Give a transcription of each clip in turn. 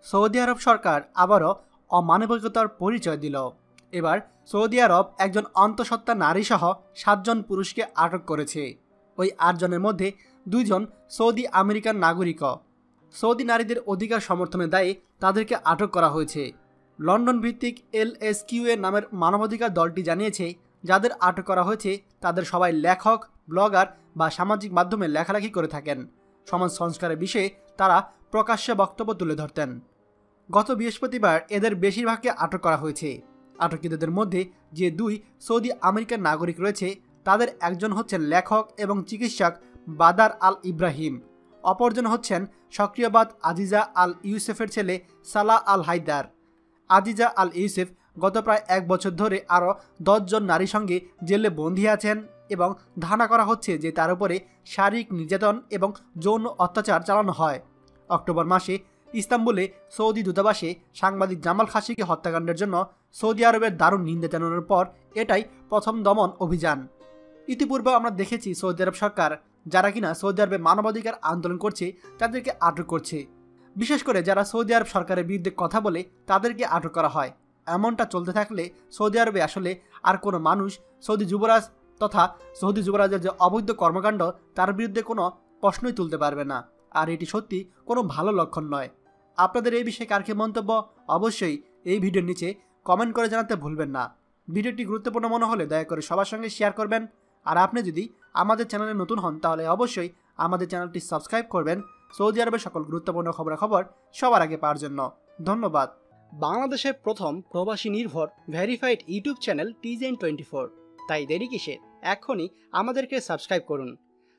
Saudi আরব সরকার আবারও অমানবিকতার পরিচয় দিল। এবার সৌদি আরব একজন অন্তঃসত্ত্বা নারীসহ 7 জন পুরুষকে আটক করেছে। ওই 8 জনের মধ্যে 2 জন সৌদি আমেরিকান নাগরিকও। সৌদি নারীদের অধিকার সমর্থনের দায়ে তাদেরকে আটক করা হয়েছে। লন্ডন ভিত্তিক LSQA নামের মানবাধিকার দলটি জানিয়েছে, যাদের আটক করা হয়েছে তাদের সবাই লেখক, ব্লগার বা সামাজিক মাধ্যমে লেখালেখি করে থাকেন। সমাজ সংস্কারের বিষয়ে তারা প্রকাশ্যে বক্তব্য তুলে ধরতেন। গত বৃহস্পতিবার এদের বেশিরভাগকে আটক করা হয়েছে। আটককৃতদের মধ্যে যে 2 সৌদি আমেরিকান নাগরিক রয়েছে, তাদের একজন হচ্ছেন লেখক এবং চিকিৎসক বাদার আল ইব্রাহিম, অপরজন হচ্ছেন সক্রিয়বাদ আজিজা আল ইউসেফের ছেলে সালাহ আল হায়দার। আজিজা আল ইউসেফ গত প্রায় 1 বছর ধরে আরও 10 জন নারীর সঙ্গে জেলে বন্দী আছেন এবং ধারণা করা হচ্ছে যে তার উপরে শারীরিক নির্যাতন এবং যৌন অত্যাচার চালানো হয়। অক্টোবর মাসে ইস্তাম্বুলে সৌদি দূতাবাসে সাংবাদিক জামাল খাশিকে হত্যাকাণ্ডের জন্য সৌদি আরবের দারুণ নিন্দা জানানোর পর এটাই প্রথম দমন অভিযান। ইতিপূর্বে আমরা দেখেছি সৌদি আরব সরকার যারা কিনা সৌদি আরবে মানবাধিকার আন্দোলন করছে তাদেরকে আটক করছে। বিশেষ করে যারা সৌদি আরব সরকারের বিরুদ্ধে কথা বলে তাদেরকে আটক করা হয়। এমনটা চলতে থাকলে সৌদি আরবে আসলে আর কোনো মানুষ সৌদি যুবরাজ তথা সৌদি যুবরাজের যে অবৈধ কর্মকাণ্ড তার বিরুদ্ধে কোনো প্রশ্নই তুলতে পারবে না। আর এটি সত্যি কোনো ভালো লক্ষণ নয়। আপনাদের এই বিষয়ে কার কি মন্তব্য অবশ্যই এই ভিডিওর নিচে কমেন্ট করে জানাতে ভুলবেন না। ভিডিওটি গুরুত্বপূর্ণ মনে হলে দয়া করে সবার সঙ্গে শেয়ার করবেন। আর আপনি যদি আমাদের চ্যানেলে নতুন হন তাহলে অবশ্যই আমাদের চ্যানেলটি সাবস্ক্রাইব করবেন সৌদি আরবের সকল গুরুত্বপূর্ণ খবরাখবর সবার আগে পাওয়ার জন্য। ধন্যবাদ। বাংলাদেশের প্রথম প্রবাসী নির্ভর ভেরিফাইড ইউটিউব চ্যানেল TJN24। তাই দেরি কিসের, এখনই আমাদেরকে সাবস্ক্রাইব করুন।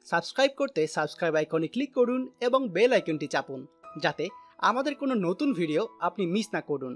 সাবস্ক্রাইব করতে সাবস্ক্রাইব আইকনে ক্লিক করুন এবং বেল আইকনটি চাপুন, যাতে আমাদের কোনো নতুন ভিডিও আপনি মিস না করুন।